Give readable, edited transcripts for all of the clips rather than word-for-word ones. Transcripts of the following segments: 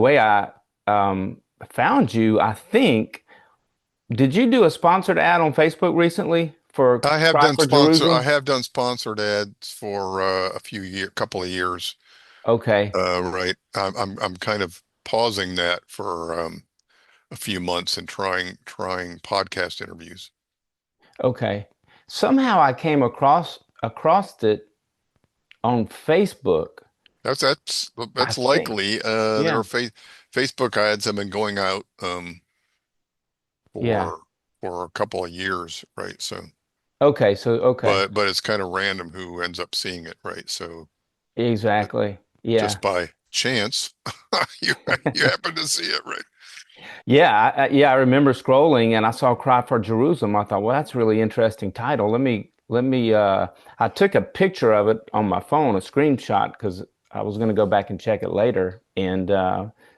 The way I found you, I think, did you do a sponsored ad on Facebook recently for Cry for I Jerusalem? have done sponsored ads for couple of years. Okay. Right. I'm kind of pausing that for a few months and trying podcast interviews. Okay. Somehow I came across it on Facebook. I That's think. likely. There Yeah. are Facebook ads have been going out Yeah. for a couple of years, right? So, Okay. So okay. but it's kind of random who ends up seeing it, right? So, uh, Exactly. Yeah. just by chance, you you happen to see it, right? Yeah, I remember scrolling and I saw Cry for Jerusalem. I thought, well, that's a really interesting title. Let me I took a picture of it on my phone, a screenshot, because I was going to go back and check it later. And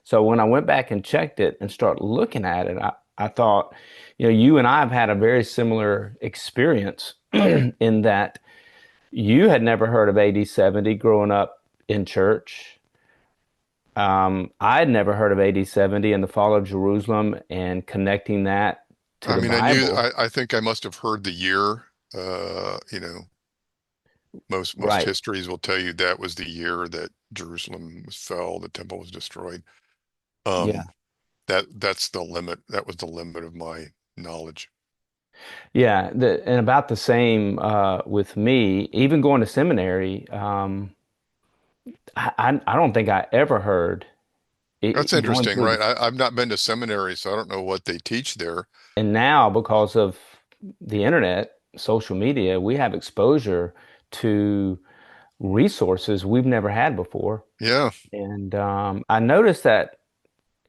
so when I went back and checked it and started looking at it, I thought, you and I have had a very similar experience in that you had never heard of AD 70 growing up in church. I had never heard of AD 70 and the fall of Jerusalem and connecting that to I the mean, Bible. I think I must have heard the year. You know, most Right. histories will tell you that was the year that Jerusalem was fell, the temple was destroyed. Yeah. Um, that's the limit. That was the limit of my knowledge. Yeah. And about the same with me, even going to seminary, I don't think I ever heard That's going interesting, through right? this. I've not been to seminary, so I don't know what they teach there. And now, because of the internet, social media, we have exposure to resources we've never had before. Yeah. And I noticed that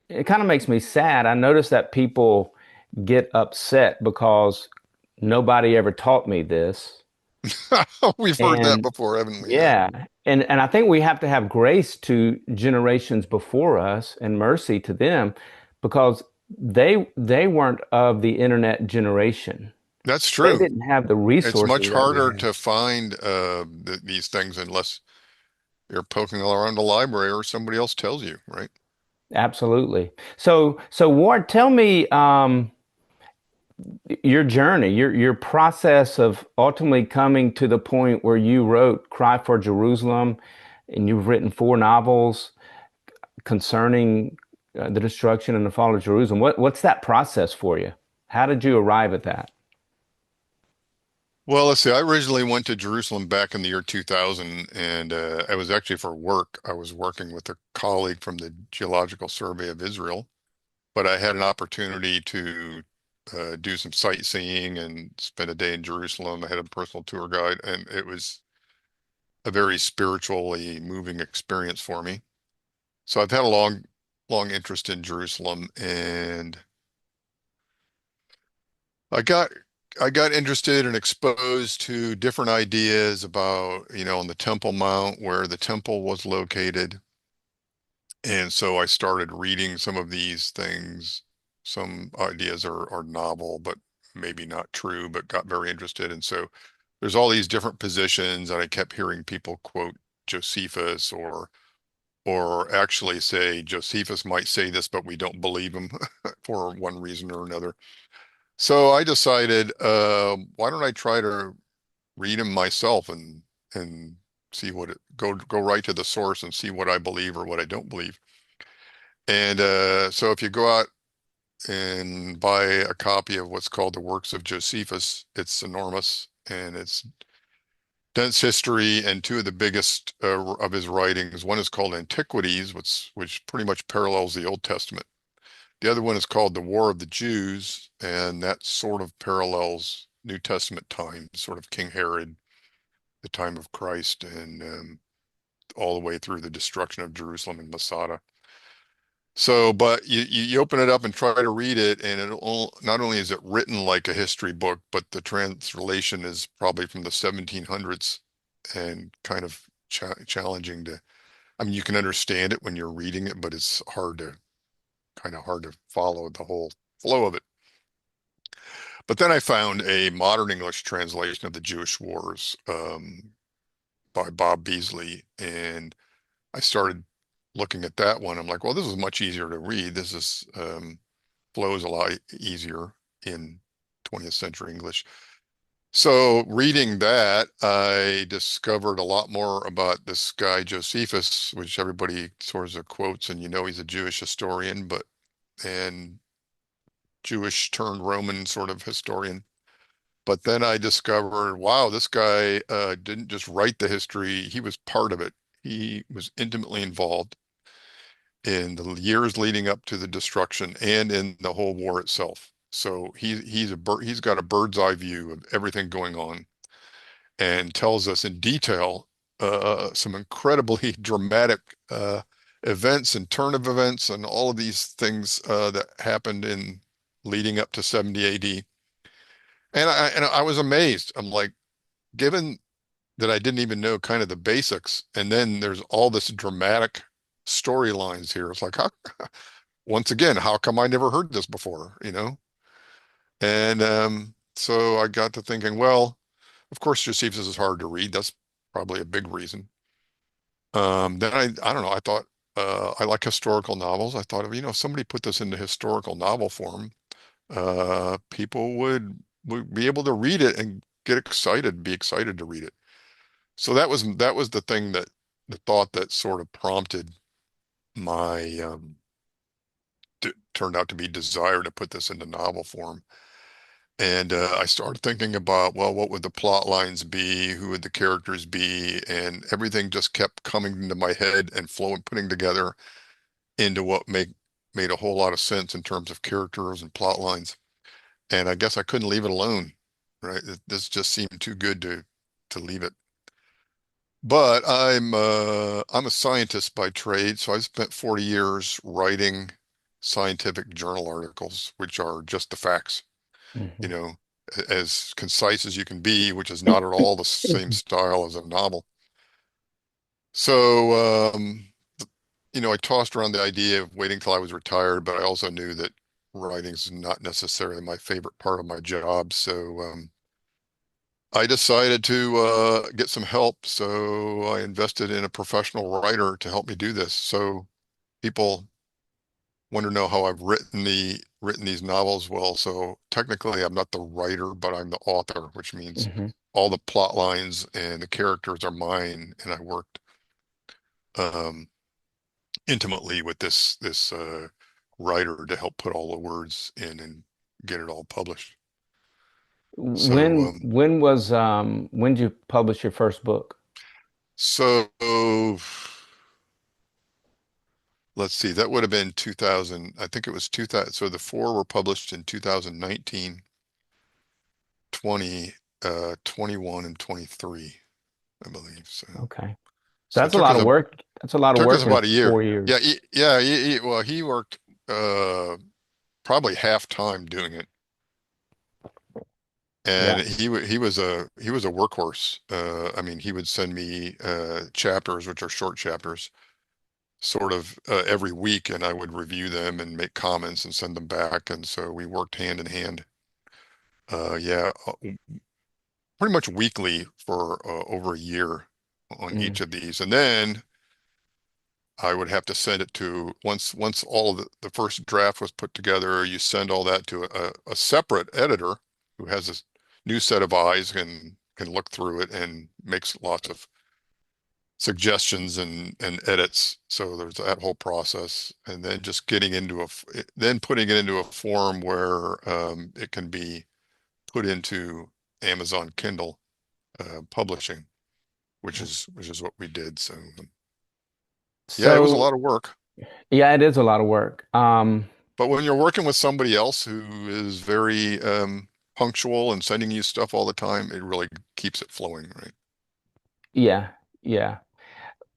it kind of makes me sad. I notice that people get upset because nobody ever taught me this. We've heard that And before, haven't we? Yeah. yeah, and I think we have to have grace to generations before us and mercy to them because they weren't of the internet generation. That's They true. didn't have the It's much resources that we harder have. to find these things unless you're poking around the library or somebody else tells you, right? Absolutely. So Ward, tell me, your journey, your process of ultimately coming to the point where you wrote Cry for Jerusalem, and you've written four novels concerning the destruction and the fall of Jerusalem. What's that process for you? How did you arrive at that? Well, let's see. I originally went to Jerusalem back in the year 2000, and I was actually for work. I was working with a colleague from the Geological Survey of Israel, but I had an opportunity to do some sightseeing and spend a day in Jerusalem. I had a personal tour guide, and it was a very spiritually moving experience for me. So I've had a long interest in Jerusalem, and I got I got interested and exposed to different ideas about, on the Temple Mount where the temple was located. And so I started reading some of these things. Some ideas are novel, but maybe not true, but got very interested. And so there's all these different positions, and I kept hearing people quote Josephus or actually say Josephus might say this, but we don't believe him for one reason or another. So I decided, why don't I try to read them myself and see what it go right to the source and see what I believe or what I don't believe. And so if you go out and buy a copy of what's called the Works of Josephus, it's enormous and it's dense history and two of the biggest of his writings. One is called Antiquities, which pretty much parallels the Old Testament. The other one is called The War of the Jews, and that sort of parallels New Testament times, sort of King Herod, the time of Christ, and all the way through the destruction of Jerusalem and Masada. So, but you open it up and try to read it, and not only is it written like a history book, but the translation is probably from the 1700s and kind of challenging to. I mean, you can understand it when you're reading it, but it's kind of hard to follow the whole flow of it. But then I found a modern English translation of the Jewish Wars by Bob Beasley, and I started looking at that one, I'm like, well, this is much easier to read. This is flows a lot easier in 20th century English. So reading that, I discovered a lot more about this guy Josephus, which everybody sort of quotes, and he's a Jewish historian, but and Jewish turned Roman sort of historian. But then I discovered, wow, this guy didn't just write the history, he was part of it. He was intimately involved in the years leading up to the destruction and in the whole war itself. So he's got a bird's eye view of everything going on and tells us in detail some incredibly dramatic events and turn of events and all of these things that happened in leading up to 70 AD. And I was amazed. I'm like, given that I didn't even know kind of the basics, and then there's all this dramatic storylines here. It's like, how, once again, how come I never heard this before, And so I got to thinking, well, of course, Josephus is hard to read. That's probably a big reason. Then I don't know, I thought I like historical novels. I thought of, if somebody put this into historical novel form, people would be able to read it and get excited, be excited to read it. So that was the thing the thought that sort of prompted my turned out to be desire to put this into novel form. And I started thinking about, well, what would the plot lines be? Who would the characters be? And everything just kept coming into my head and flowing, putting together into what made a whole lot of sense in terms of characters and plot lines. And I guess I couldn't leave it alone, right? This just seemed too good to leave it. But I'm a scientist by trade, so I spent 40 years writing scientific journal articles, which are just the facts, you Hmm. know, as concise as you can be, which is not at all the same style as a novel. So, I tossed around the idea of waiting till I was retired, but I also knew that writing is not necessarily my favorite part of my job. So, I decided to get some help. So I invested in a professional writer to help me do this. So people want to know how I've written these novels. Well, so technically I'm not the writer, but I'm the author, which means Hmm. all the plot lines and the characters are mine, and I worked um, intimately with this writer to help put all the words in and get it all published. So When did you publish your first book? so let's see, that would have been 2000. I think it was 2000. So the four were published in 2019, 20, 21, and 23, I believe. So, Okay. so it That's a lot of work. That's a lot of took us work in about a year. 4 years. Yeah, yeah. Well, he worked probably half time doing it, and Yeah. he was a workhorse. I mean, he would send me chapters, which are short chapters, sort of every week, and I would review them and make comments and send them back. And so we worked hand in hand. Yeah, pretty much weekly for over a year on Mm. each of these. And then I would have to send it to once all of the first draft was put together, you send all that to a separate editor who has this new set of eyes and can look through it and makes lots of suggestions and edits. So there's that whole process, and then just then putting it into a form where it can be put into Amazon Kindle publishing, which is what we did. So yeah, it was a So lot of work. yeah, it is a lot of work. But when you're working with somebody else who is very punctual and sending you stuff all the time, it really keeps it flowing, right? Yeah, yeah.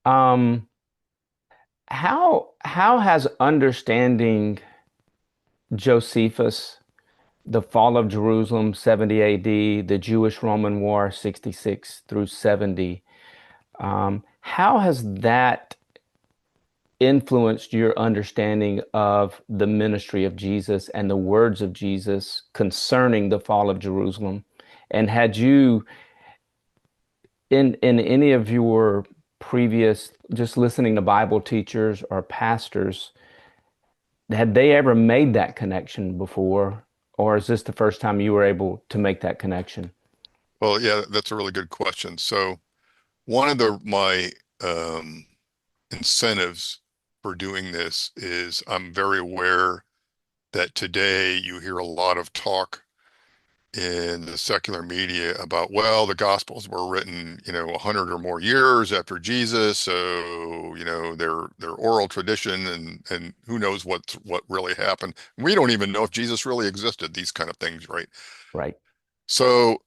Um, how has understanding Josephus, the fall of Jerusalem, 70 AD, the Jewish Roman War, 66 through 70, how has that influenced your understanding of the ministry of Jesus and the words of Jesus concerning the fall of Jerusalem? And had you in any of your previous, just listening to Bible teachers or pastors, had they ever made that connection before, or is this the first time you were able to make that connection? Well, yeah, that's a really good question. So one of my um, incentives for doing this is I'm very aware that today you hear a lot of talk in the secular media about, well, the Gospels were written, 100 or more years after Jesus, so they're oral tradition, and who knows what really happened. We don't even know if Jesus really existed. These kind of things, right? Right. So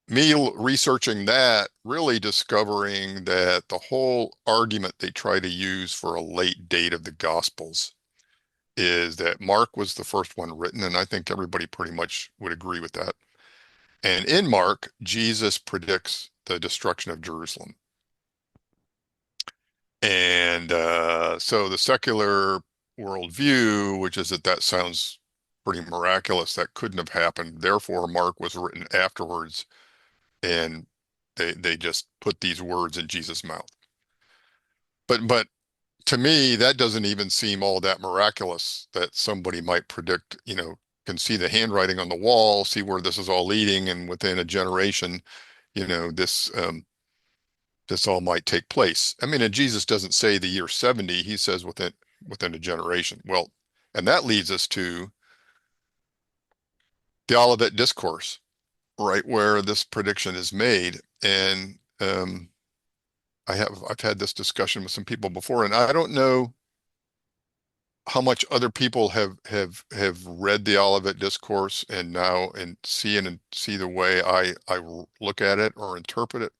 me researching that, really discovering that the whole argument they try to use for a late date of the Gospels is that Mark was the first one written, and I think everybody pretty much would agree with that. And in Mark, Jesus predicts the destruction of Jerusalem. And so the secular worldview, which is that that sounds pretty miraculous, that couldn't have happened. Therefore, Mark was written afterwards, and they just put these words in Jesus' mouth. But to me, that doesn't even seem all that miraculous that somebody might predict, can see the handwriting on the wall, see where this is all leading, and within a generation, you know, this this all might take place. I mean, and Jesus doesn't say the year 70, he says within a generation. Well, and that leads us to the Olivet Discourse, right, where this prediction is made. And I've had this discussion with some people before, and I don't know how much other people have read the Olivet Discourse and now and see the way I look at it or interpret it.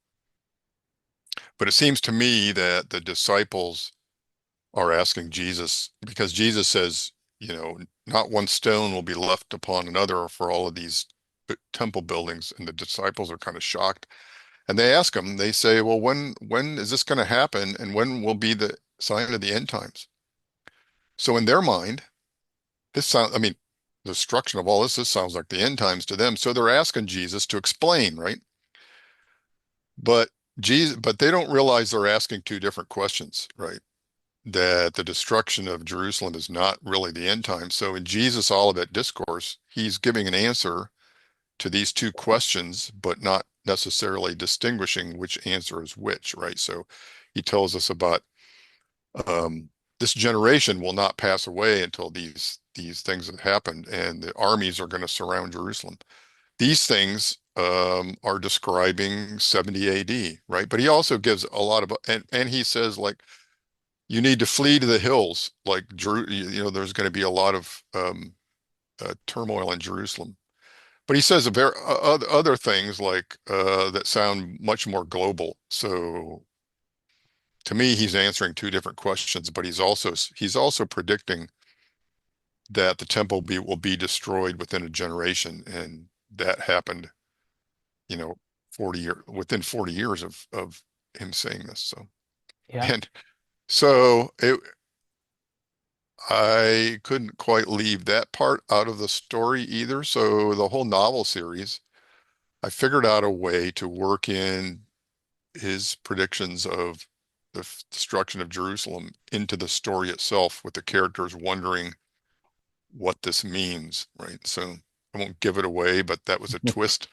But it seems to me that the disciples are asking Jesus, because Jesus says, not one stone will be left upon another for all of these temple buildings, and the disciples are kind of shocked. And they ask him, they say, well, when is this going to happen, and when will be the sign of the end times? So in their mind, I mean, the destruction of all this sounds like the end times to them. So they're asking Jesus to explain, right? But they don't realize they're asking two different questions, right? That the destruction of Jerusalem is not really the end time. So in Jesus' Olivet Discourse, he's giving an answer to these two questions, but not necessarily distinguishing which answer is which, right? So he tells us about this generation will not pass away until these things have happened, and the armies are going to surround Jerusalem. These things are describing 70 AD, right? But he also gives a lot of, and he says, like, you need to flee to the hills, like there's going to be a lot of turmoil in Jerusalem. But he says other things like that sound much more global. So to me, he's answering two different questions, but he's also predicting that the temple will be destroyed within a generation, and that happened, you know, within 40 years of him saying this. So Yeah. and so I couldn't quite leave that part out of the story either. So the whole novel series, I figured out a way to work in his predictions of the destruction of Jerusalem into the story itself, with the characters wondering what this means, right? So I won't give it away, but that was a twist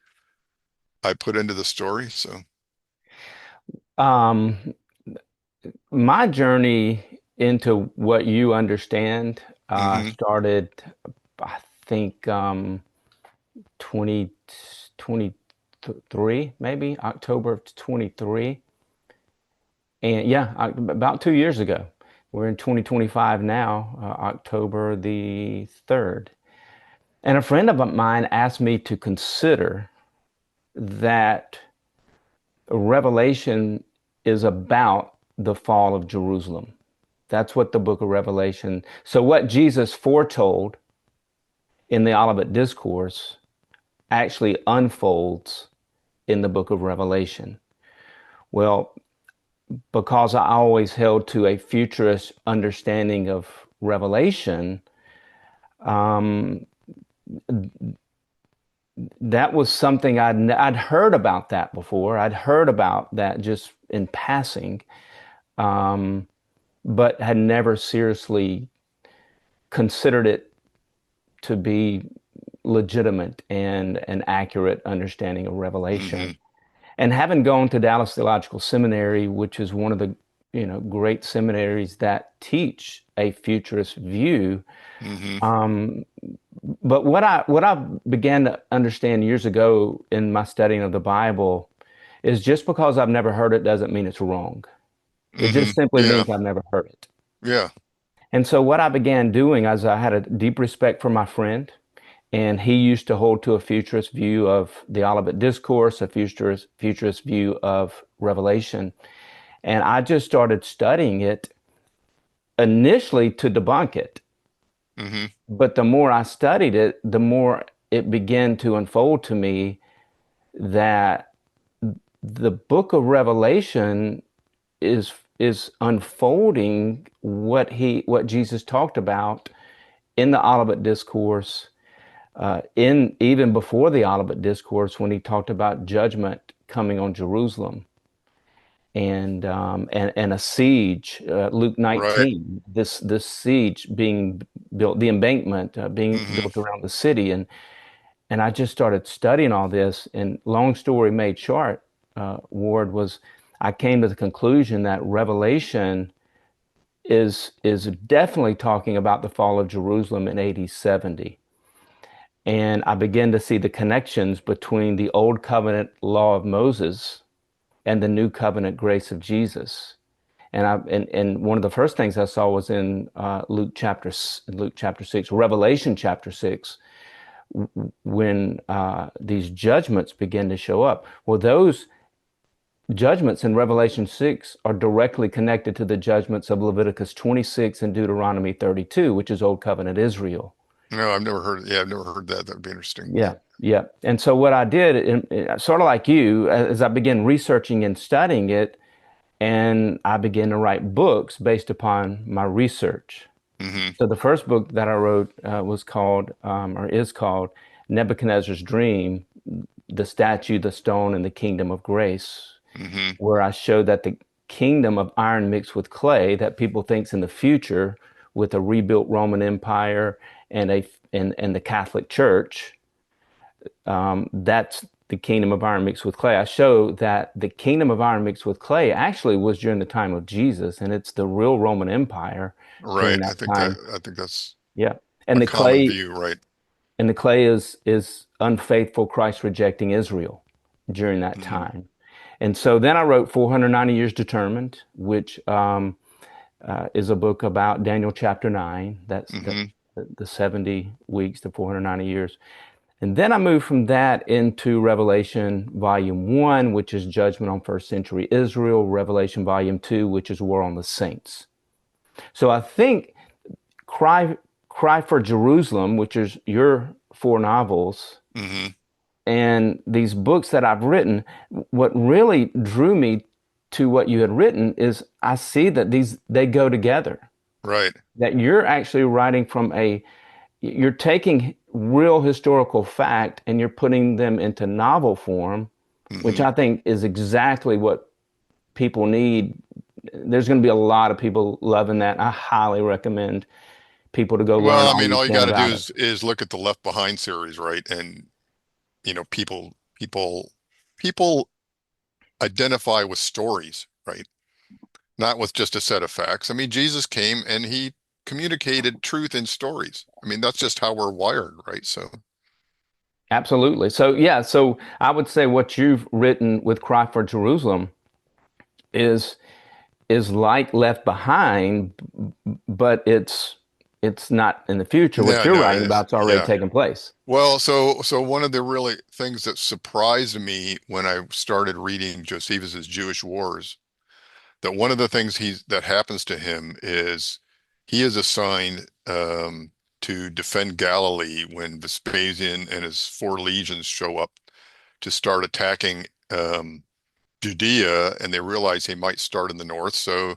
I put into the story. So, Um, my journey into what you understand hmm started, I think, 2023, maybe October of 23. And yeah, about 2 years ago. We're in 2025 now, October the 3rd. And a friend of mine asked me to consider that Revelation is about the fall of Jerusalem. That's what the book of Revelation. So what Jesus foretold in the Olivet Discourse actually unfolds in the book of Revelation. Well, because I always held to a futurist understanding of Revelation, um, that was something I'd heard about that before. I'd heard about that just in passing, um, but had never seriously considered it to be legitimate and an accurate understanding of Revelation. Hmm. And having gone to Dallas Theological Seminary, which is one of the great seminaries that teach a futurist view, Hmm. um, but what I began to understand years ago in my studying of the Bible is just because I've never heard it doesn't mean it's wrong. It Hmm. just simply Yeah. means I've never heard it. Yeah. And so what I began doing is I had a deep respect for my friend, and he used to hold to a futurist view of the Olivet Discourse, a futurist view of Revelation. And I just started studying it initially to debunk it. Hmm. But the more I studied it, the more it began to unfold to me that the book of Revelation is unfolding what Jesus talked about in the Olivet Discourse, in even before the Olivet Discourse when he talked about judgment coming on Jerusalem and a siege, Luke Right. 19, this siege being built, the embankment being Hmm. built around the city, and I just started studying all this. And long story made short, Ward, was I came to the conclusion that Revelation is definitely talking about the fall of Jerusalem in AD 70. And I began to see the connections between the old covenant law of Moses and the new covenant grace of Jesus. And one of the first things I saw was in Luke chapter 6, Revelation chapter 6, when these judgments begin to show up. Well, those judgments in Revelation 6 are directly connected to the judgments of Leviticus 26 and Deuteronomy 32, which is Old Covenant Israel. No, I've never heard. Yeah, I've never heard that. That would be interesting. Yeah. Yeah, yeah. And so what I did, sort of like you, as I began researching and studying it, and I began to write books based upon my research. Hmm. So the first book that I wrote was called, or is called, Nebuchadnezzar's Dream: The Statue, the Stone, and the Kingdom of Grace, Hmm. where I showed that the kingdom of iron mixed with clay that people thinks in the future with a rebuilt Roman Empire and the Catholic Church, that's the kingdom of iron mixed with clay. I show that the kingdom of iron mixed with clay actually was during the time of Jesus, and it's the real Roman Empire during Right. that time. I think that's Yeah, a and the common clay view. Right. and the clay is unfaithful, Christ rejecting Israel during that Hmm. time. And so then I wrote 490 Years Determined, which is a book about Daniel chapter 9. That's Hmm. the 70 weeks, the 490 years. And then I moved from that into Revelation Volume 1, which is Judgment on First Century Israel, Revelation Volume 2, which is War on the Saints. So I think Cry, Cry for Jerusalem, which is your four novels, Hmm. and these books that I've written, what really drew me to what you had written is I see that they go together. Right. That you're actually writing from you're taking real historical fact and you're putting them into novel form, which Hmm. I think is exactly what people need. There's going to be a lot of people loving that. I highly recommend people to go learn Well, I all mean, you all you can got to do about it. is look at the Left Behind series, right? And people identify with stories, right? Not with just a set of facts. I mean, Jesus came and he communicated truth in stories. I mean, that's just how we're wired, right? So, Absolutely. So yeah, so I would say what you've written with Cry for Jerusalem is is like Left Behind, but it's not in the future. What yeah, you're no, it writing is. about is already Yeah. taken place. Well, so one of the really things that surprised me when I started reading Josephus's Jewish Wars, that one of the things that happens to him is he is assigned to defend Galilee when Vespasian and his four legions show up to start attacking Judea, and they realize he might start in the north. So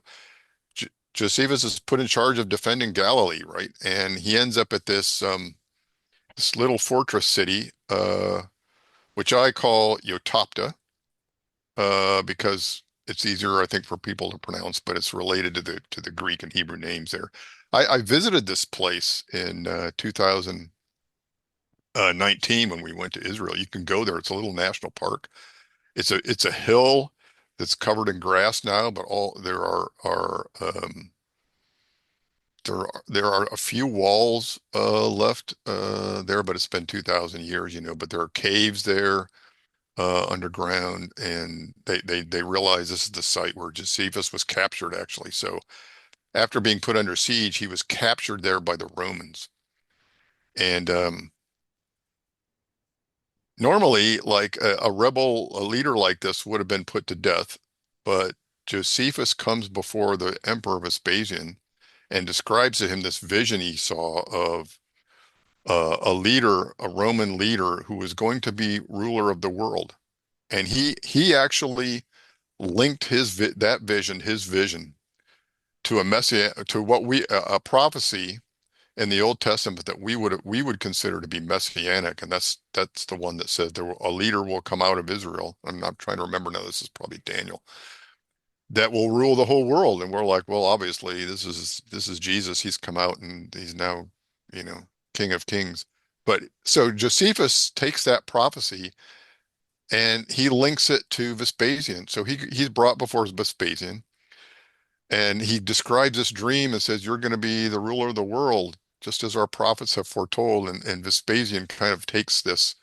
Josephus is put in charge of defending Galilee, right? And he ends up at this this little fortress city, which I call Yotapta, because it's easier, I think, for people to pronounce, but it's related to the Greek and Hebrew names there. I visited this place in 2019 when we went to Israel. You can go there. It's a little national park. It's a hill that's covered in grass now, but all there are a few walls left there, but it's been 2,000 years, but there are caves there underground, and they realize this is the site where Josephus was captured, actually. So after being put under siege, he was captured there by the Romans. And normally, like a leader like this would have been put to death, but Josephus comes before the Emperor Vespasian and describes to him this vision he saw of a leader, a Roman leader who was going to be ruler of the world. And he actually linked that vision, his vision, to a messiah, to what a prophecy in the Old Testament that we would consider to be messianic, and that's the one that says a leader will come out of Israel. I'm not trying to remember now. This is probably Daniel, that will rule the whole world. And we're like, well, obviously this is Jesus. He's come out and he's now, King of Kings. But so Josephus takes that prophecy and he links it to Vespasian. So he's brought before Vespasian, and he describes this dream and says, "You're going to be the ruler of the world, just as our prophets have foretold." And Vespasian kind of takes this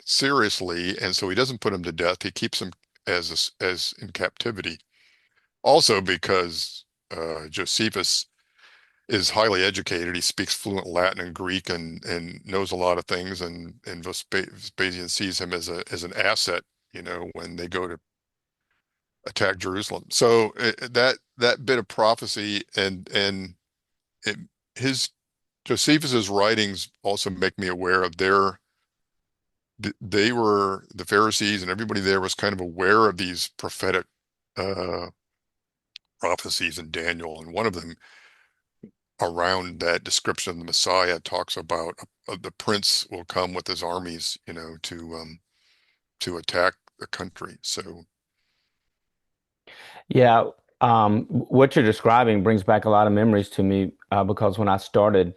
seriously, and so he doesn't put him to death. He keeps him as in captivity. Also because Josephus is highly educated. He speaks fluent Latin and Greek and knows a lot of things. And Vespasian sees him as an asset, when they go to attack Jerusalem. So that bit of prophecy and it, his Josephus's writings also make me aware of they were the Pharisees, and everybody there was kind of aware of these prophetic uh, prophecies in Daniel, and one of them around that description of the Messiah talks about the prince will come with his armies, to attack the country. So, Yeah, what you're describing brings back a lot of memories to me because when I started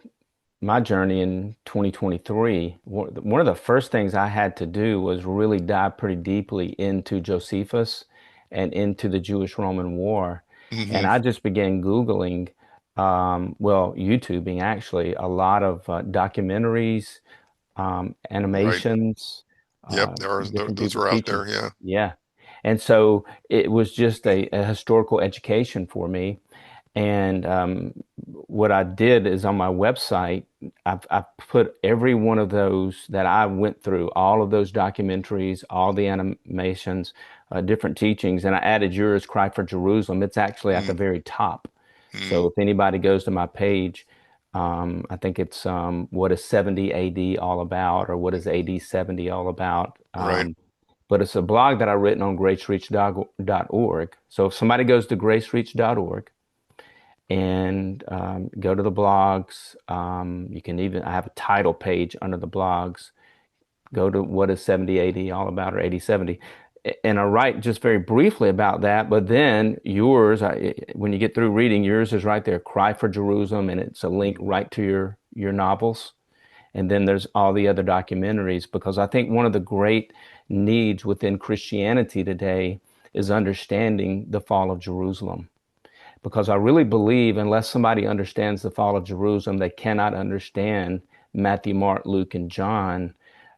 my journey in 2023, one of the first things I had to do was really dive pretty deeply into Josephus and into the Jewish-Roman War. And mhm, I just began Googling, well, YouTubing actually, a lot of documentaries, right. animations, Yep, different those people are out teaching. there. Yeah. Yeah. And so it was just a historical education for me. And what I did is on my website, I've put every one of those that I went through, all of those documentaries, all the animations, different teachings, and I added yours, Cry for Jerusalem. It's actually at the Mm, very top. So mm, if anybody goes to my page, I think it's what is 70 AD all about, or what is AD 70 all about. right. But it's a blog that I've written on gracereach.org. So if somebody goes to gracereach.org and go to the blogs, you can even, I have a title page under the blogs. Go to what is 70 AD all about, or 8070. And I write just very briefly about that, but then yours, when you get through reading, yours is right there, Cry for Jerusalem, and it's a link right to your novels. And then there's all the other documentaries, because I think one of the great needs within Christianity today is understanding the fall of Jerusalem. Because I really believe unless somebody understands the fall of Jerusalem, they cannot understand Matthew, Mark, Luke, and John,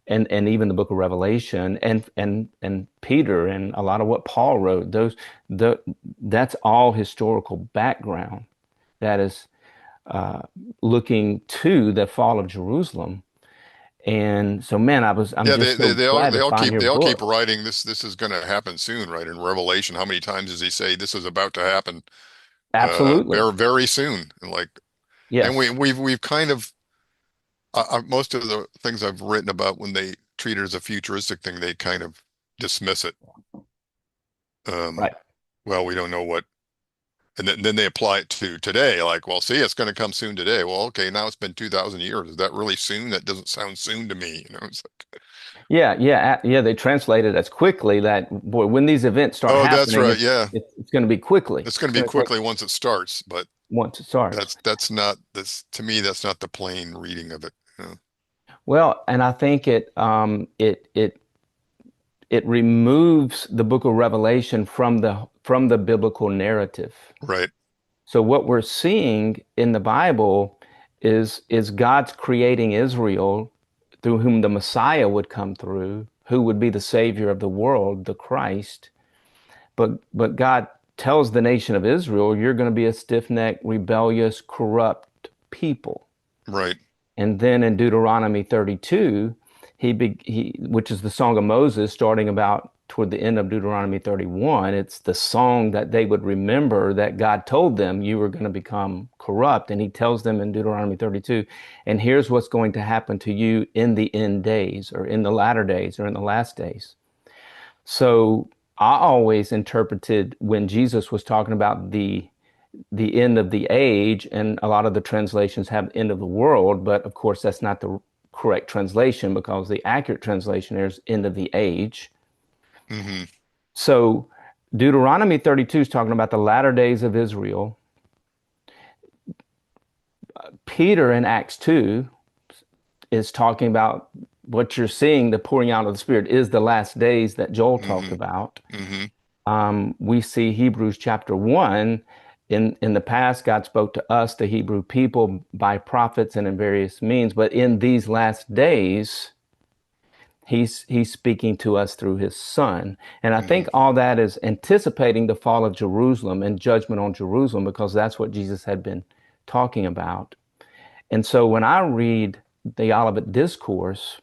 and even the book of Revelation, and Peter, and a lot of what Paul wrote. The that's all historical background that is uh, looking to the fall of Jerusalem. And so, man, I'm Yeah, just so glad to find your they all keep book. writing this is going to happen soon, right? In Revelation, how many times does he say this is about to happen Absolutely. very very soon? And Yes. we've kind of most of the things I've written about, when they treat it as a futuristic thing, they kind of dismiss it. Right. Well, we don't know what And then they apply it to today, like, well, see, it's going to come soon today. Well, okay, now it's been 2,000 years. Is that really soon? That doesn't sound soon to me. It's like, Yeah, yeah, yeah. They translate it as quickly. That boy, when these events start oh, that's happening, right. Yeah, it's going to be quickly. it's going It's to be going to take quickly once it starts, but once it starts. that's not that's to me that's not the plain reading of it. Well, and I think it removes the book of Revelation from the biblical narrative. Right. So what we're seeing in the Bible is God's creating Israel through whom the Messiah would come through, who would be the Savior of the world, the Christ. But God tells the nation of Israel, you're going to be a stiff-necked, rebellious, corrupt people. Right. And then in Deuteronomy 32, which is the Song of Moses, starting about toward the end of Deuteronomy 31, it's the song that they would remember that God told them you were going to become corrupt. And he tells them in Deuteronomy 32, and here's what's going to happen to you in the end days, or in the latter days, or in the last days. So I always interpreted when Jesus was talking about the end of the age, and a lot of the translations have end of the world, but of course that's not the correct translation because the accurate translation is end of the age. Hmm. So Deuteronomy 32 is talking about the latter days of Israel. Peter in Acts 2 is talking about what you're seeing, the pouring out of the Spirit is the last days that Joel talked Hmm. about. Hmm. We see Hebrews chapter 1. In the past, God spoke to us, the Hebrew people, by prophets and in various means. But in these last days, he's speaking to us through his son. And I Hmm. think all that is anticipating the fall of Jerusalem and judgment on Jerusalem, because that's what Jesus had been talking about. And so when I read the Olivet Discourse,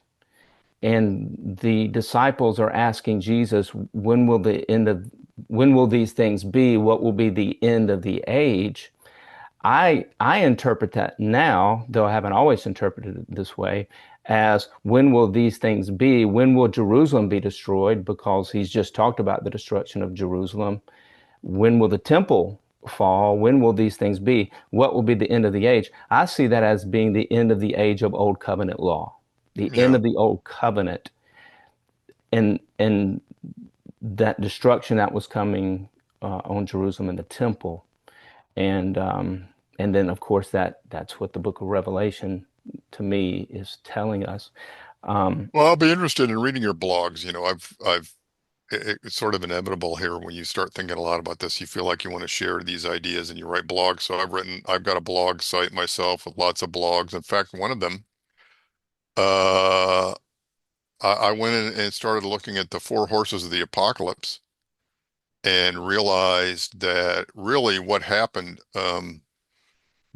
and the disciples are asking Jesus, when will these things be? What will be the end of the age? I interpret that now, though I haven't always interpreted it this way, as when will these things be? When will Jerusalem be destroyed? Because he's just talked about the destruction of Jerusalem. When will the temple fall? When will these things be? What will be the end of the age? I see that as being the end of the age of old covenant law, the end Yeah. of the old covenant, and that destruction that was coming on Jerusalem and the temple, and um, and then of course that's what the Book of Revelation to me is telling us. Um, Well, I'll be interested in reading your blogs. It's sort of inevitable here when you start thinking a lot about this. You feel like you want to share these ideas and you write blogs. So I've got a blog site myself with lots of blogs. In fact, one of them, uh, I went in and started looking at the four horses of the apocalypse and realized that really what happened,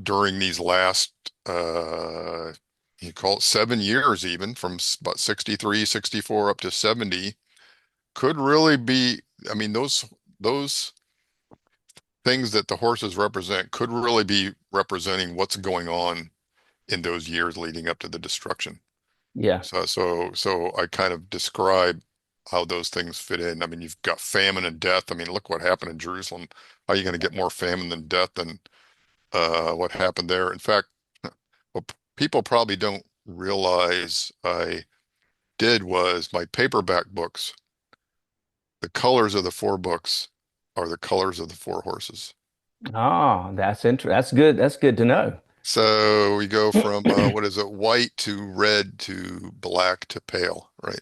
during these last, you call it 7 years, even from about 63, 64 up to 70, could really be, I mean, those things that the horses represent could really be representing what's going on in those years leading up to the destruction. yeah, So I kind of describe how those things fit in. I mean, you've got famine and death. I mean, look what happened in Jerusalem. How are you going to get more famine than death and what happened there? In fact, what people probably don't realize I did was my paperback books, the colors of the four books are the colors of the four horses. oh, that's interesting. That's good to know. So we go from what is it, white to red to black to pale, right?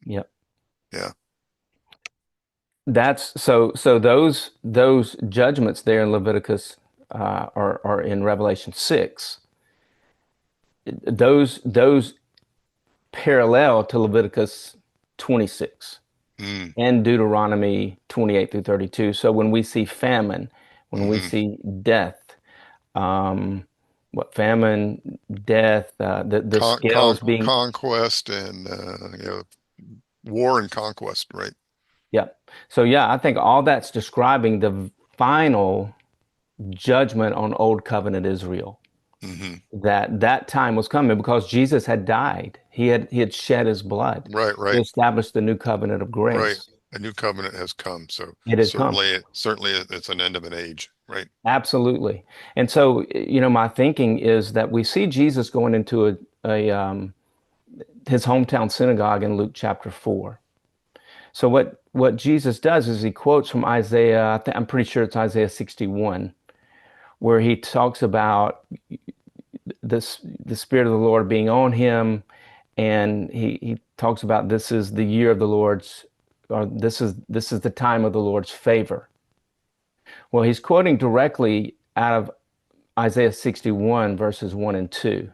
Yep. Yeah. That's so those judgments there in Leviticus are in Revelation 6. Those parallel to Leviticus 26 Mm. and Deuteronomy 28 through 32. So when we see famine, when we Hmm. see death, um, what famine, death, the scales being, Conquest and war and conquest, right? yep. So yeah, I think all that's describing the final judgment on Old Covenant Israel. Hmm. That time was coming because Jesus had died. He had shed his blood Right, to right, establish the new covenant of right. grace. A new covenant has come, so It has come. certainly it's an end of an age. right. Absolutely. And so, my thinking is that we see Jesus going into his hometown synagogue in Luke chapter 4. So what Jesus does is he quotes from Isaiah, I'm pretty sure it's Isaiah 61, where he talks about the Spirit of the Lord being on him, and he talks about this is the year of the Lord's, or this is the time of the Lord's favor. Well, he's quoting directly out of Isaiah 61 verses 1 and 2.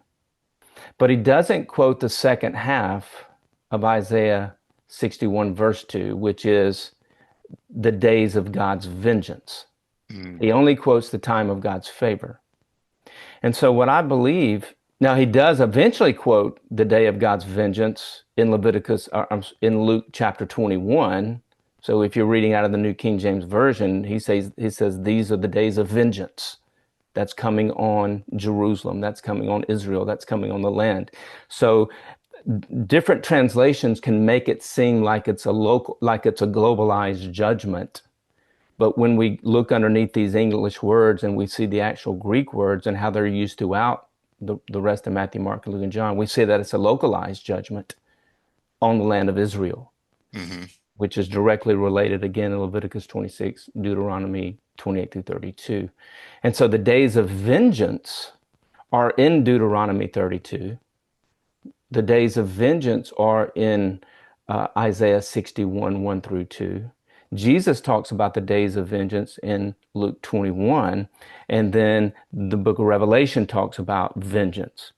But he doesn't quote the second half of Isaiah 61 verse 2, which is the days of God's vengeance. Mm, He only quotes the time of God's favor. And so what I believe, now he does eventually quote the day of God's vengeance in in Luke chapter 21. So if you're reading out of the New King James Version, he says these are the days of vengeance that's coming on Jerusalem, that's coming on Israel, that's coming on the land. So different translations can make it seem like it's a globalized judgment. But when we look underneath these English words and we see the actual Greek words and how they're used throughout the rest of Matthew, Mark, Luke, and John, we see that it's a localized judgment on the land of Israel, hmm which is directly related again in Leviticus 26, Deuteronomy 28 through 32. And so the days of vengeance are in Deuteronomy 32. The days of vengeance are in Isaiah 61, 1 through 2. Jesus talks about the days of vengeance in Luke 21, and then the book of Revelation talks about vengeance.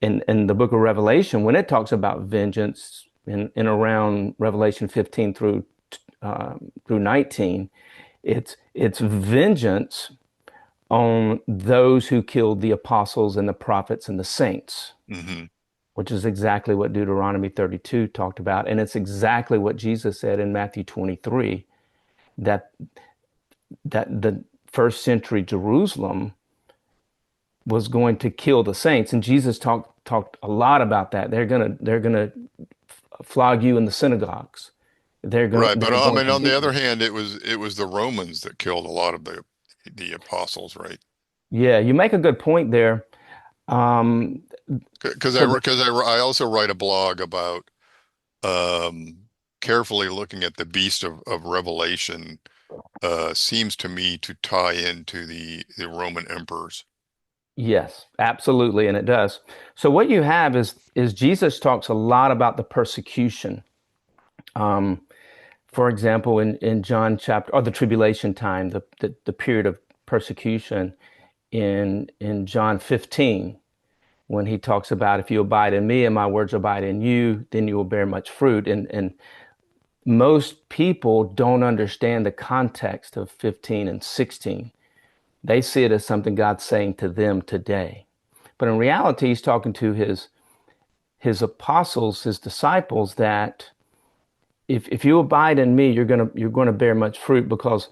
In the book of Revelation, when it talks about vengeance in around Revelation 15 through 19, it's vengeance on those who killed the apostles and the prophets and the saints, hmm which is exactly what Deuteronomy 32 talked about. And it's exactly what Jesus said in Matthew 23, that the first century Jerusalem was going to kill the saints. And Jesus talked a lot about that. They're gonna flog you in the synagogues. Right. But They're I going mean, to on beat the you. other hand, it was the Romans that killed a lot of the apostles, right? Yeah, you make a good point there. Um, Because so I also write a blog about um, carefully looking at the beast of Revelation seems to me to tie into the Roman emperors. yes, absolutely, and it does. So what you have is Jesus talks a lot about the persecution. Um, for example, in John chapter or the tribulation time, the period of persecution in John 15, when he talks about if you abide in me and my words abide in you, then you will bear much fruit. And most people don't understand the context of 15 and 16. They see it as something God's saying to them today. But in reality, he's talking to his apostles, his disciples, that if you abide in me, you're gonna bear much fruit, because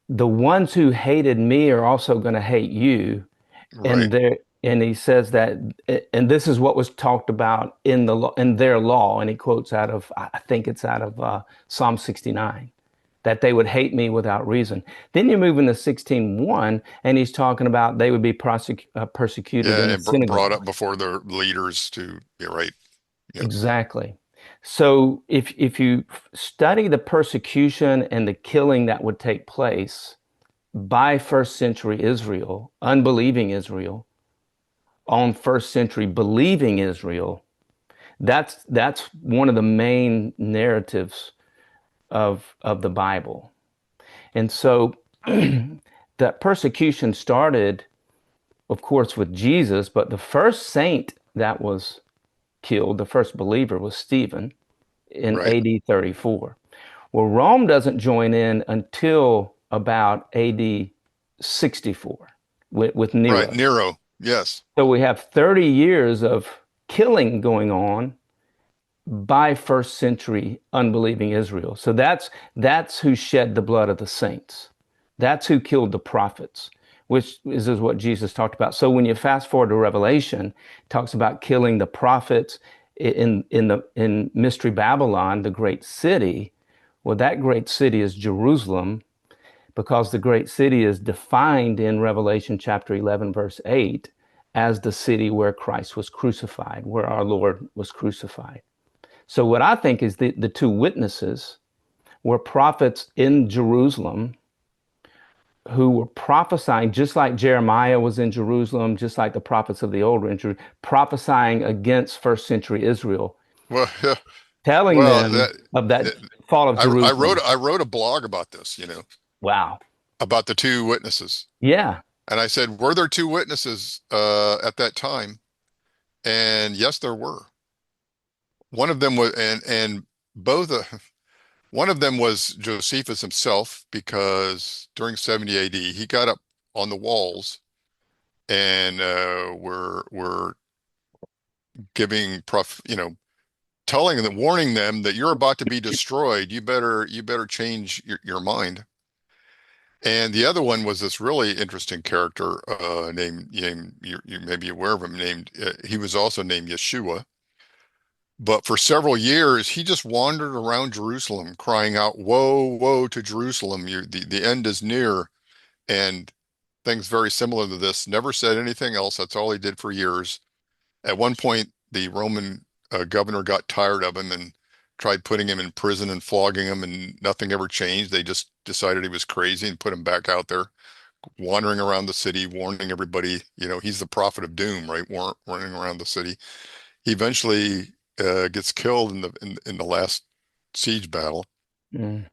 the ones who hated me are also going to hate you. Right. And he says that, and this is what was talked about in in their law, and he quotes out of, I think it's out of Psalm 69, that they would hate me without reason. Then you move into 16:1, and he's talking about they would be persecuted in Yeah, the and brought up synagogue. before their leaders to, yeah, right. Yep. Exactly. So if you study the persecution and the killing that would take place by first century Israel, unbelieving Israel, on first century believing Israel, that's one of the main narratives of the Bible. And so that persecution started, of course, with Jesus, but the first saint that was killed, the first believer, was Stephen in Right. AD 34. Well, Rome doesn't join in until about AD 64 with Right. Nero. Nero. Yes. So we have 30 years of killing going on by first century unbelieving Israel. So that's who shed the blood of the saints. That's who killed the prophets, which is what Jesus talked about. So when you fast forward to Revelation, it talks about killing the prophets in Mystery Babylon, the great city. Well, that great city is Jerusalem, because the great city is defined in Revelation chapter 11, verse 8, as the city where Christ was crucified, where our Lord was crucified. So, what I think is the two witnesses were prophets in Jerusalem who were prophesying, just like Jeremiah was in Jerusalem, just like the prophets of the old were in Jerusalem, prophesying against first century Israel, Well, yeah, telling well, them of that fall of Jerusalem. I wrote a blog about this, Wow. about the two witnesses. Yeah. And I said, were there two witnesses at that time? And yes, there were. One of them was, and both, one of them was Josephus himself, because during 70 AD, he got up on the walls and were giving telling them, warning them that you're about to be destroyed. You better change your mind. And the other one was this really interesting character named you may be aware of him, named he was also named Yeshua. But for several years, he just wandered around Jerusalem crying out, "Woe, woe to Jerusalem! The end is near." And things very similar to this. Never said anything else. That's all he did for years. At one point, the Roman governor got tired of him and tried putting him in prison and flogging him, and nothing ever changed. They just decided he was crazy and put him back out there, wandering around the city, warning everybody. He's the prophet of doom, right? Warning around the city. He eventually gets killed in the last siege battle. Mm.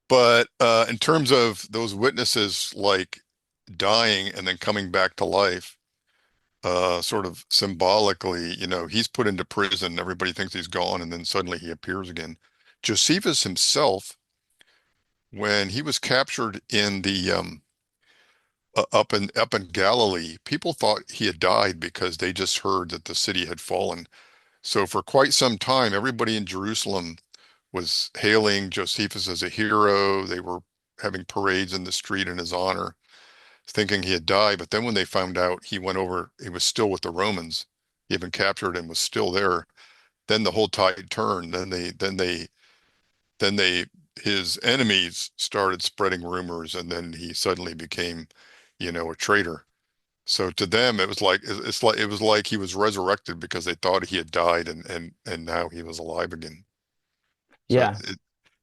But in terms of those witnesses, like dying and then coming back to life, sort of symbolically, he's put into prison. Everybody thinks he's gone, and then suddenly he appears again. Josephus himself, when he was captured in the up in Galilee, people thought he had died because they just heard that the city had fallen. So for quite some time, everybody in Jerusalem was hailing Josephus as a hero. They were having parades in the street in his honor, thinking he had died. But then when they found out he was still with the Romans. He had been captured and was still there. Then the whole tide turned. Then they, his enemies started spreading rumors, and then he suddenly became, a traitor. So to them, it was like he was resurrected because they thought he had died, and now he was alive again. So Yeah.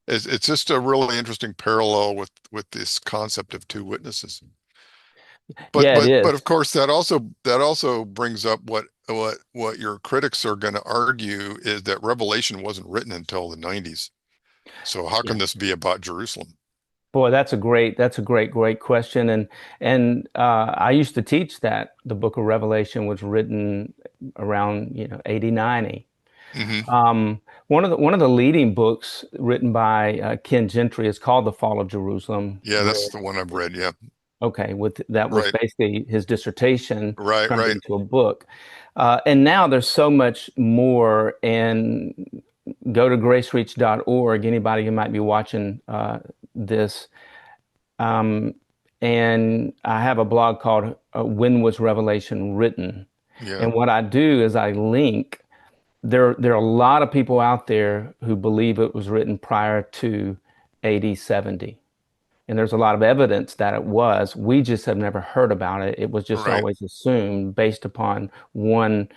it's just a really interesting parallel with this concept of two witnesses. But Yeah, it but is. but of course that also brings up what your critics are going to argue is that Revelation wasn't written until the 90s. So how Yeah. can this be about Jerusalem? Boy, that's a great question. And I used to teach that the book of Revelation was written around, 80, 90. Hmm. One of the leading books written by Ken Gentry is called The Fall of Jerusalem, Yeah, where that's the one I've read. Yeah. okay, with that was Right. basically his dissertation Right. turned Right. into a book. And now there's so much more. And go to gracereach.org. Anybody who might be watching this. Um, and I have a blog called When Was Revelation Written? Yeah. And what I do is I link. There are a lot of people out there who believe it was written prior to AD 70. And there's a lot of evidence that it was. We just have never heard about it. It was just Right. always assumed based upon one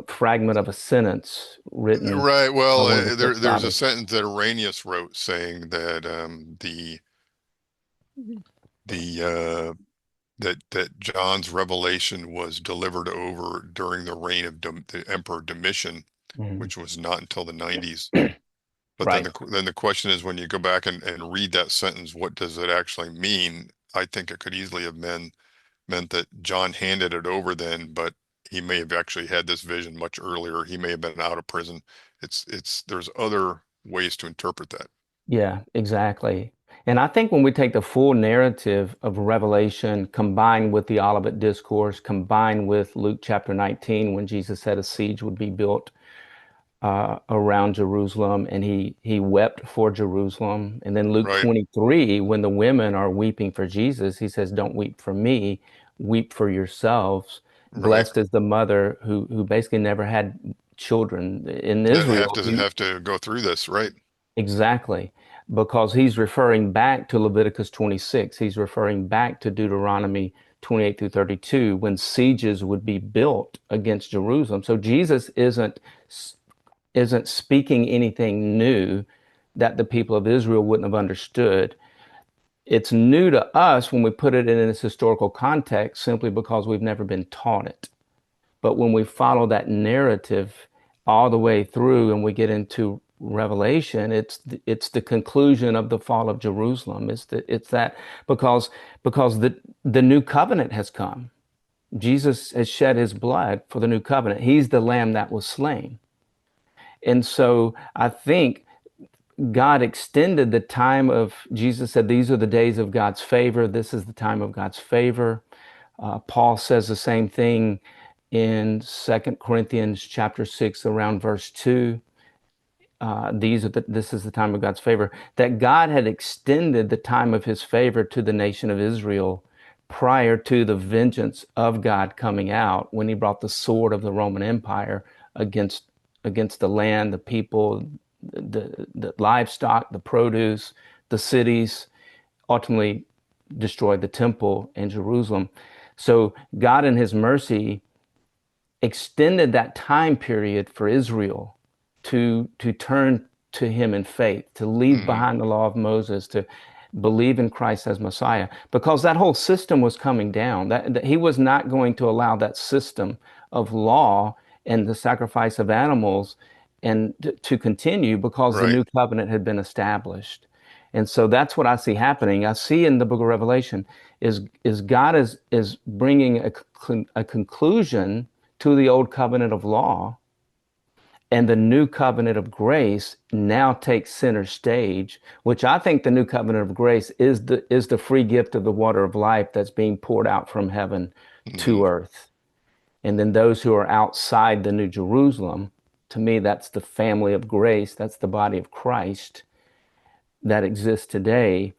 fragment of a sentence written Right. by Well, one of the church there's a fathers. sentence that Arrhenius wrote saying that the that John's revelation was delivered over during the reign of the Emperor Domitian, Mhm. which was not until the 90s. But Right. then the question is, when you go back and read that sentence, what does it actually mean? I think it could easily have meant that John handed it over then, but he may have actually had this vision much earlier. He may have been out of prison. There's other ways to interpret that. Yeah, exactly. And I think when we take the full narrative of Revelation combined with the Olivet Discourse, combined with Luke chapter 19, when Jesus said a siege would be built around Jerusalem, and he wept for Jerusalem. And then Luke Right. 23, when the women are weeping for Jesus, he says, "Don't weep for me, weep for yourselves. Right. Blessed is the mother who basically never had children." In That Israel, have to go through this, right? exactly. because he's referring back to Leviticus 26. He's referring back to Deuteronomy 28 through 32 when sieges would be built against Jerusalem. So Jesus isn't speaking anything new that the people of Israel wouldn't have understood. It's new to us when we put it in its historical context simply because we've never been taught it. But when we follow that narrative all the way through and we get into Revelation, it's the conclusion of the fall of Jerusalem. It's that because the new covenant has come. Jesus has shed his blood for the new covenant. He's the lamb that was slain. And so I think God extended the time of, Jesus said, these are the days of God's favor. This is the time of God's favor. Paul says the same thing in Second Corinthians chapter 6, around verse 2. This is the time of God's favor. That God had extended the time of his favor to the nation of Israel prior to the vengeance of God coming out when he brought the sword of the Roman Empire against the land, the people, the livestock, the produce, the cities, ultimately destroyed the temple in Jerusalem. So God in his mercy extended that time period for Israel to turn to him in faith, to leave Hmm. behind the law of Moses, to believe in Christ as Messiah, because that whole system was coming down. That he was not going to allow that system of law and the sacrifice of animals and to continue because the Right. new covenant had been established. And so that's what I see happening. I see in the book of Revelation is God is bringing a conclusion to the old covenant of law, and the new covenant of grace now takes center stage, which I think the new covenant of grace is the free gift of the water of life that's being poured out from heaven Hmm. to earth. And then those who are outside the New Jerusalem, to me, that's the family of grace. That's the body of Christ that exists today.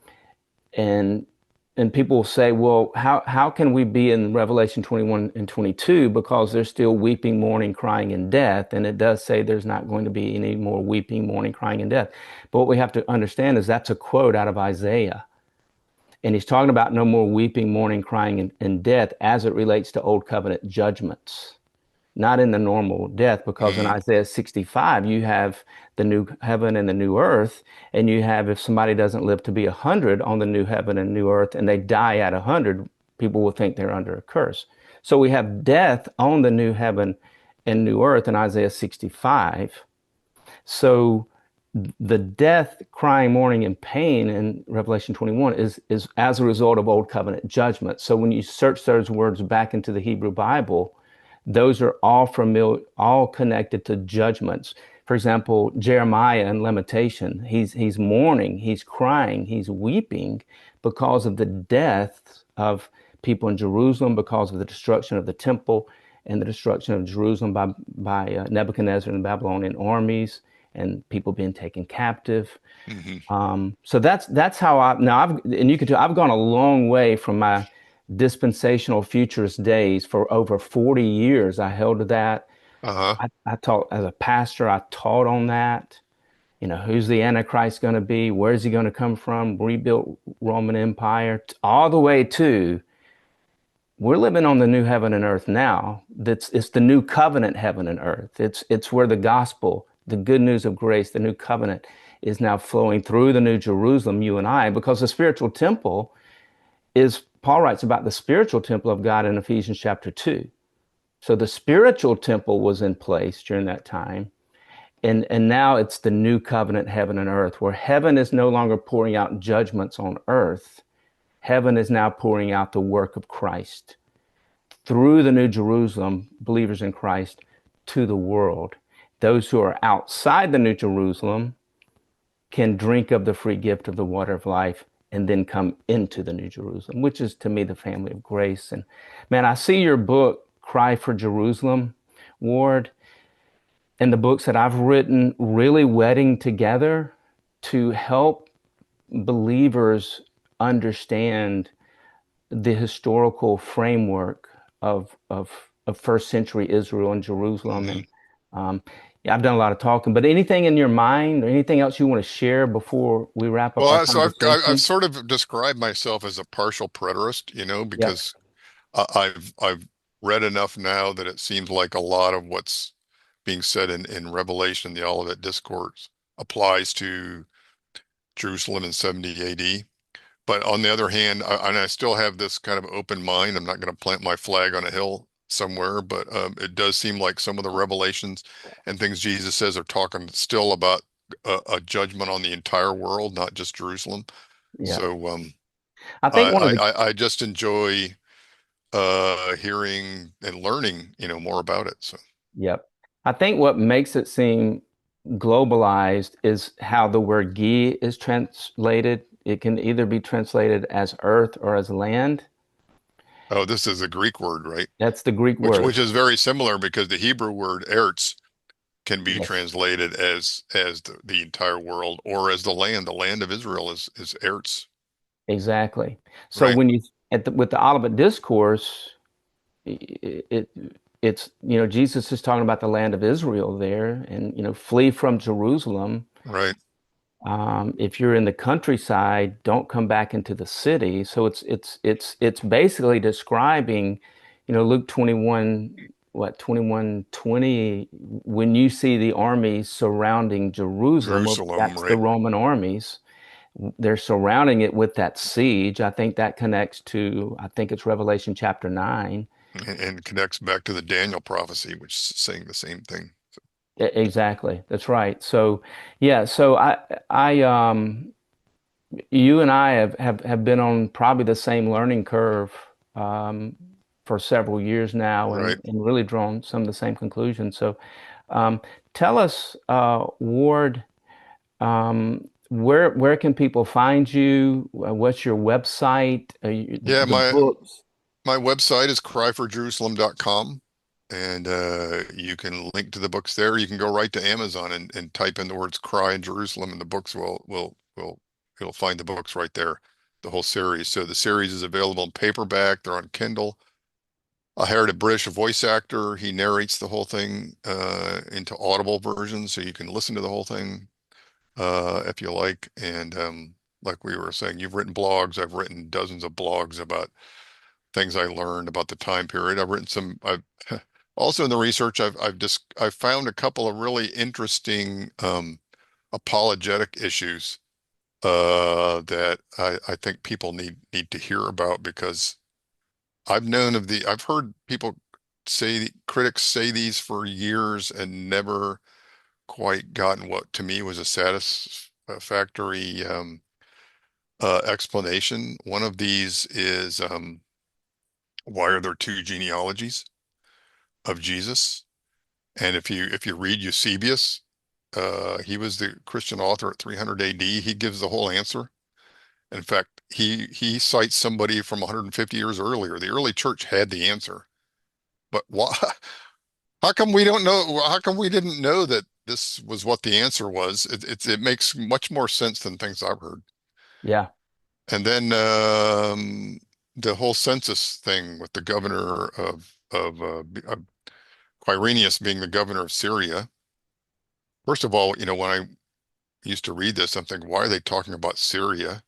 And people will say, well, how can we be in Revelation 21 and 22 because there's still weeping, mourning, crying, and death? And it does say there's not going to be any more weeping, mourning, crying, and death. But what we have to understand is that's a quote out of Isaiah. And he's talking about no more weeping, mourning, crying, and death as it relates to old covenant judgments, not in the normal death, because in Hmm. Isaiah 65, you have the new heaven and the new earth. And you have, if somebody doesn't live to be 100 on the new heaven and new earth, and they die at 100, people will think they're under a curse. So we have death on the new heaven and new earth in Isaiah 65. So the death, crying, mourning, and pain in Revelation 21 is as a result of old covenant judgment. So when you search those words back into the Hebrew Bible, those are all familiar, all connected to judgments. For example, Jeremiah in Lamentation, he's mourning, he's crying, he's weeping because of the death of people in Jerusalem, because of the destruction of the temple and the destruction of Jerusalem by Nebuchadnezzar and the Babylonian armies, and people being taken captive. Hmm. So that's how I now I've and you could tell I've gone a long way from my dispensational futurist days. For over 40 years I held to that. Uh-huh. I taught as a pastor, I taught on that. Who's the Antichrist going to be? Where's he going to come from? Rebuilt Roman Empire, all the way to we're living on the new heaven and earth now. It's the new covenant heaven and earth. It's where the gospel, the good news of grace, the new covenant is now flowing through the new Jerusalem, you and I, because the spiritual temple is, Paul writes about the spiritual temple of God in Ephesians chapter 2. So the spiritual temple was in place during that time. And now it's the new covenant heaven and earth, where heaven is no longer pouring out judgments on earth. Heaven is now pouring out the work of Christ through the New Jerusalem, believers in Christ, to the world. Those who are outside the New Jerusalem can drink of the free gift of the water of life and then come into the New Jerusalem, which is to me the family of grace. And man, I see your book, Cry for Jerusalem, Ward, and the books that I've written really wedding together to help believers understand the historical framework of first century Israel and Jerusalem. Hmm. And um, Yeah, I've done a lot of talking, but anything in your mind or anything else you want to share before we wrap up Well, our I've conversation? sort of described myself as a partial preterist, Yep. because I've read enough now that it seems like a lot of what's being said in Revelation, the Olivet Discourse, applies to Jerusalem in 70 AD. But on the other hand, and I still have this kind of open mind. I'm not going to plant my flag on a hill somewhere, but it does seem like some of the revelations and things Jesus says are talking still about a judgment on the entire world, not just Jerusalem. Yeah. So I think one of the I just enjoy hearing and learning, more about it. So, Yep. I think what makes it seem globalized is how the word "gi" is translated. It can either be translated as earth or as land. oh, this is a Greek word, right? That's the Greek Which word. is very similar because the Hebrew word eretz can be Yes, translated as the entire world or as the land. The land of Israel is Eretz, exactly. So right? when you with the Olivet Discourse, it it's Jesus is talking about the land of Israel there, and flee from Jerusalem. Right. If you're in the countryside, don't come back into the city. So it's basically describing, Luke 21, what, 21:20, when you see the armies surrounding Jerusalem, well, Jerusalem, that's the right. Roman armies. They're surrounding it with that siege. I think that connects to, I think it's Revelation chapter 9. And connects back to the Daniel prophecy, which is saying the same thing. Exactly. That's right. So, yeah, so you and I have been on probably the same learning curve um, for several years now, Right. and really drawn some of the same conclusions. So, um, tell us, Ward, where can people find you? What's your website? Yeah, The books? my website is cryforjerusalem.com, and you can link to the books there. You can go right to Amazon and type in the words "cry in Jerusalem," and the books will you'll find the books right there, the whole series. So the series is available in paperback. They're on Kindle. I hired a British voice actor. He narrates the whole thing into audible version, so you can listen to the whole thing if you like. And like we were saying, you've written blogs. I've written dozens of blogs about things I learned about the time period. I've written some. I've also in the research, I've found a couple of really interesting apologetic issues that I think people need to hear about because I've heard people say critics say these for years and never quite gotten what to me was a satisfactory explanation. One of these is why are there two genealogies of Jesus? And if you read Eusebius, he was the Christian author at 300 AD. He gives the whole answer. In fact, he cites somebody from 150 years earlier. The early church had the answer, but why? How come we don't know? How come we didn't know that this was what the answer was? It makes much more sense than things I've heard. Yeah, And then the whole census thing with the governor of Quirinius being the governor of Syria. First of all, when I used to read this, I'm thinking, why are they talking about Syria?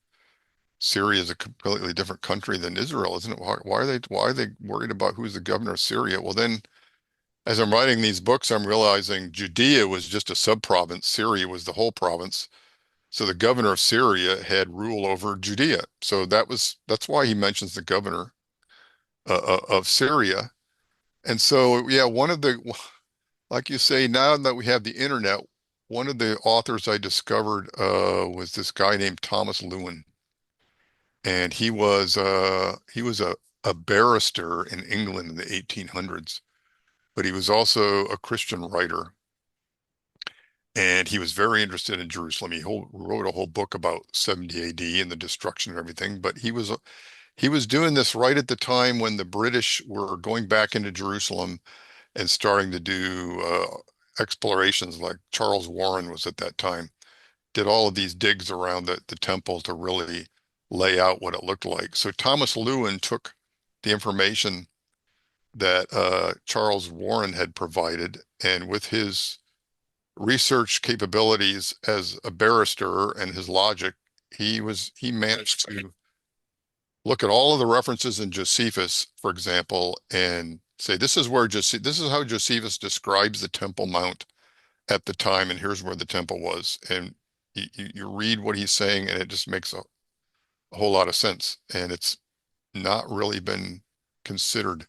Syria is a completely different country than Israel, isn't it? Why are they worried about who's the governor of Syria? Well, then as I'm writing these books, I'm realizing Judea was just a sub-province. Syria was the whole province. So the governor of Syria had rule over Judea. So that's why he mentions the governor of Syria. And so, yeah, like you say, now that we have the internet, one of the authors I discovered was this guy named Thomas Lewin, and he was a barrister in England in the 1800s, but he was also a Christian writer, and he was very interested in Jerusalem. Wrote a whole book about 70 AD and the destruction of everything, but he was doing this right at the time when the British were going back into Jerusalem and starting to do explorations. Like Charles Warren was at that time, did all of these digs around the temple to really lay out what it looked like. So Thomas Lewin took the information that Charles Warren had provided, and with his research capabilities as a barrister and his logic, he managed to look at all of the references in Josephus, for example, and say this is how Josephus describes the Temple Mount at the time, and here's where the temple was. And you read what he's saying, and it just makes a whole lot of sense. And it's not really been considered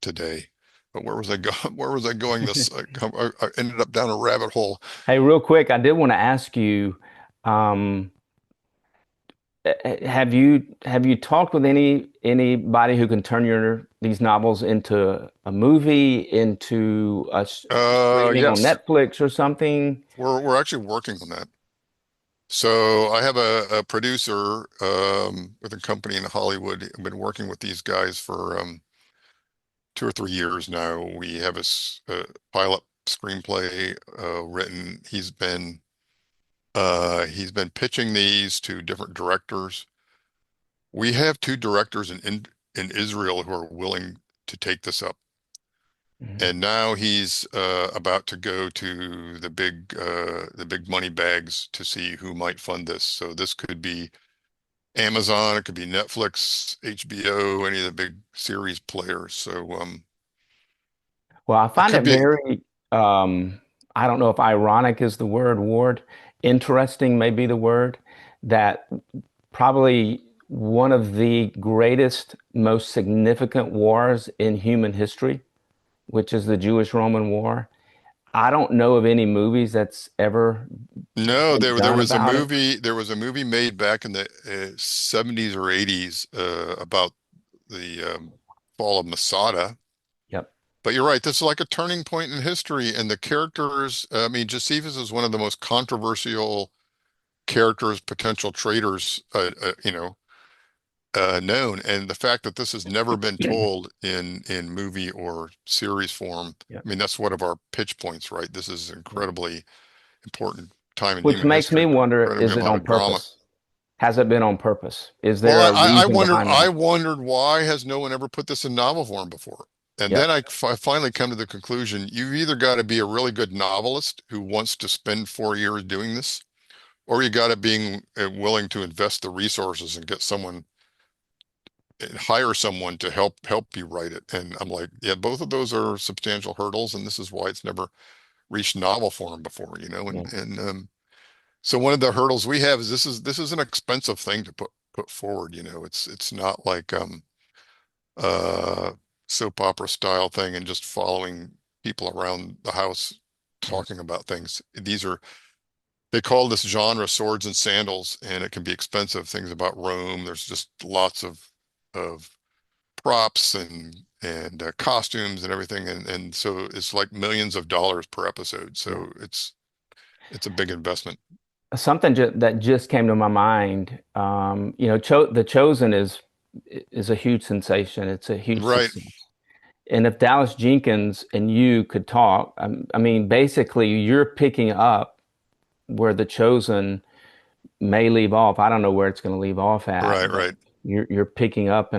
today. But where was I going? Where was I going? I ended up down a rabbit hole. Hey, real quick, I did want to ask you, um, have you talked with anybody who can turn your these novels into a movie, into streaming on Yes, Netflix or something? we're actually working on that. So I have a producer with a company in Hollywood. I've been working with these guys for 2 or 3 years now. We have a pilot screenplay written. He's been pitching these to different directors. We have two directors in Israel who are willing to take this up. Mhm. And now he's about to go to the big money bags to see who might fund this. So this could be Amazon, it could be Netflix, HBO, any of the big series players. So Well, I it find could it be very, I don't know if ironic is the word, Ward. Interesting may be the word, that probably one of the greatest, most significant wars in human history, which is the Jewish-Roman War. I don't know of any movies that's ever no, been there done was a about it. movie made back in the 70s or 80s about the fall of Masada. Yep. But you're right, this is like a turning point in history, and the characters, I mean, Josephus is one of the most controversial characters, potential traitors, known. And the fact that this has never been told in movie or series form, Yep. I mean, that's one of our pitch points, right? This is Yep. incredibly important time in Which human makes me history. wonder, is Incredible it amount on of drama. purpose? Has it been on purpose? Is Well, there a I reason wondered, behind that? why has no one ever put this in novel form before? And then Yep. I finally come to the conclusion, you've either got to be a really good novelist who wants to spend 4 years doing this, or you got to be willing to invest the resources and get someone, hire someone to help you write it. And I'm like, yeah, both of those are substantial hurdles, and this is why it's never reached novel form before, Yeah. and so one of the hurdles we have is this is an expensive thing to put forward. It's not like uh soap opera style thing and just following people around the house Yeah. talking about things. They call this genre swords and sandals, and it can be expensive. Things about Rome. There's just lots of props and costumes and everything, and so it's like millions of dollars per episode. Yeah. So it's a big investment. Something that just came to my mind. The Chosen is a huge sensation. It's a huge Right, success. And if Dallas Jenkins and you could talk, I mean, basically, you're picking up where The Chosen may leave off. I don't know where it's going to leave off at, right, but right, you're picking up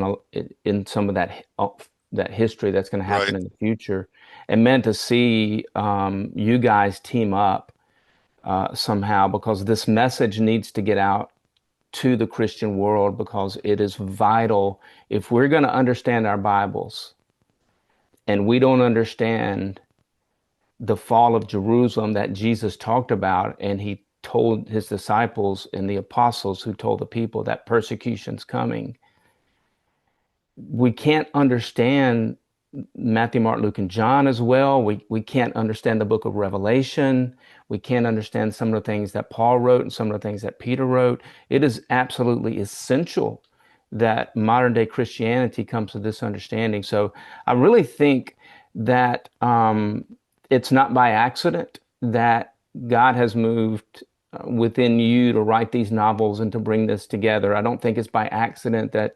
in some of that history that's going to happen right. in the future. And meant to see you guys team up somehow, because this message needs to get out to the Christian world, because it is vital. If we're going to understand our Bibles and we don't understand the fall of Jerusalem that Jesus talked about, and he told his disciples and the apostles who told the people that persecution's coming, we can't understand Matthew, Mark, Luke, and John as well. We can't understand the book of Revelation. We can't understand some of the things that Paul wrote and some of the things that Peter wrote. It is absolutely essential that modern day Christianity comes to this understanding. So I really think that it's not by accident that God has moved within you to write these novels and to bring this together. I don't think it's by accident that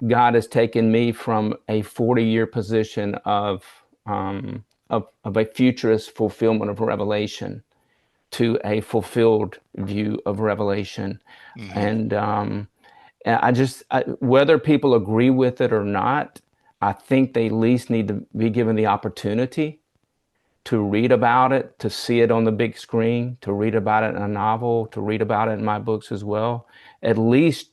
God has taken me from a 40-year position of a futurist fulfillment of Revelation to a fulfilled view of Revelation. Hmm. And whether people agree with it or not, I think they at least need to be given the opportunity to read about it, to see it on the big screen, to read about it in a novel, to read about it in my books as well, at least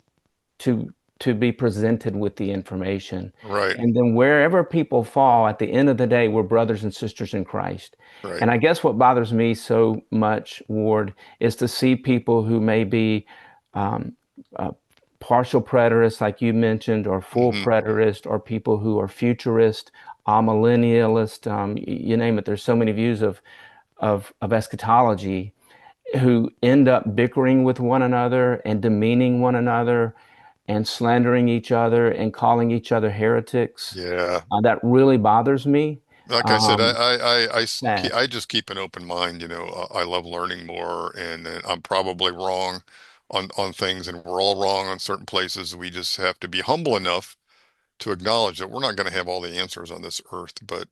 to be presented with the information. Right, And then wherever people fall, at the end of the day, we're brothers and sisters in Christ. right. And I guess what bothers me so much, Ward, is to see people who may be um, uh, partial preterists, like you mentioned, or full Hmm. preterist, or people who are futurist, amillennialist, you name it. There's so many views of eschatology who end up bickering with one another and demeaning one another and slandering each other and calling each other heretics. Yeah. That really bothers me. Like I said, Um, sad. I just keep an open mind. I love learning more, and I'm probably wrong on things, and we're all wrong on certain places. We just have to be humble enough to acknowledge that we're not going to have all the answers on this earth, but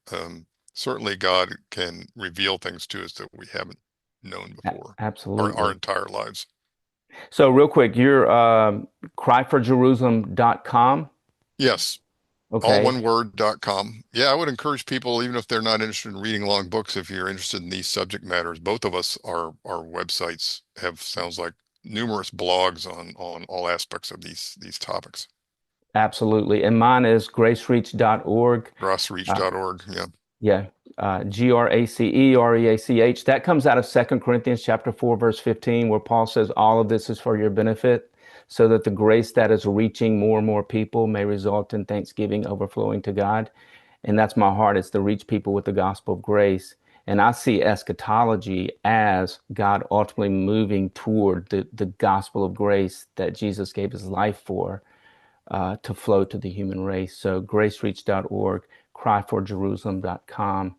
certainly God can reveal things to us that we haven't known before our Absolutely. entire lives. So real quick, you're cryforjerusalem.com. Yes, all Okay. one word.com. Yeah, I would encourage people, even if they're not interested in reading long books, if you're interested in these subject matters, both of us, our websites have, sounds like, numerous blogs on all aspects of these topics. Absolutely. And mine is gracereach.org. Uh, Grassreach.org. Yeah. yeah, Gracereach. That comes out of Second Corinthians chapter 4, verse 15, where Paul says all of this is for your benefit, so that the grace that is reaching more and more people may result in thanksgiving overflowing to God. And that's my heart, is to reach people with the gospel of grace. And I see eschatology as God ultimately moving toward the gospel of grace that Jesus gave his life for, to flow to the human race. So gracereach.org, cryforjerusalem.com.